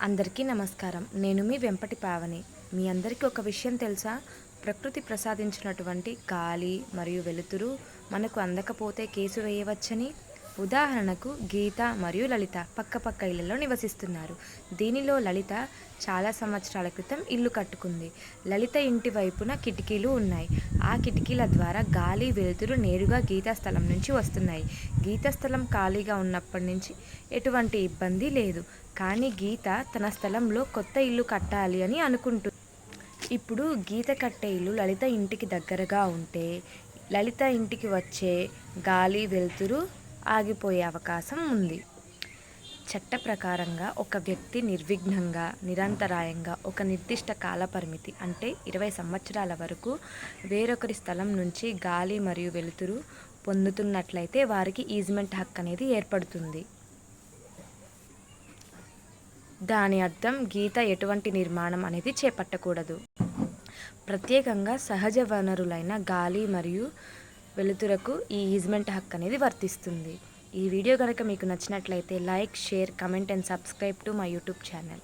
అందరికీ నమస్కారం. నేను మీ వెంపటి పావని. మీ అందరికీ ఒక విషయం తెలుసా? ప్రకృతి ప్రసాదించినటువంటి గాలి మరియు వెలుతురు మనకు అందకపోతే కేసు వేయవచ్చని. ఉదాహరణకు గీత మరియు లలిత పక్కపక్క ఇళ్లలో నివసిస్తున్నారు. దీనిలో లలిత చాలా సంవత్సరాల క్రితం ఇల్లు కట్టుకుంది. లలిత ఇంటి వైపున కిటికీలు ఉన్నాయి. ఆ కిటికీల ద్వారా గాలి వెలుతురు నేరుగా గీతా స్థలం నుంచి వస్తున్నాయి. గీతా స్థలం ఖాళీగా ఉన్నప్పటి నుంచి ఎటువంటి ఇబ్బంది లేదు. కానీ గీత తన స్థలంలో కొత్త ఇల్లు కట్టాలి అని అనుకుంటుంది. ఇప్పుడు గీత కట్టే ఇల్లు లలిత ఇంటికి దగ్గరగా ఉంటే లలిత ఇంటికి వచ్చే గాలి వెలుతురు ఆగిపోయే అవకాశం ఉంది. చట్ట ప్రకారంగా ఒక వ్యక్తి నిర్విఘ్నంగా నిరంతరాయంగా ఒక నిర్దిష్ట కాలపరిమితి అంటే 20 సంవత్సరాల వరకు వేరొకరి స్థలం నుంచి గాలి మరియు వెలుతురు పొందుతున్నట్లయితే వారికి ఈజ్మెంట్ హక్కు అనేది ఏర్పడుతుంది. దాని అర్థం గీత ఎటువంటి నిర్మాణం అనేది చేపట్టకూడదు. ప్రత్యేకంగా సహజ వనరులైన గాలి మరియు వెలుతురకు ఈ ఈజ్మెంట్ హక్కు అనేది వర్తిస్తుంది. ఈ వీడియో కనుక మీకు నచ్చినట్లయితే like, share, comment and subscribe to my YouTube channel.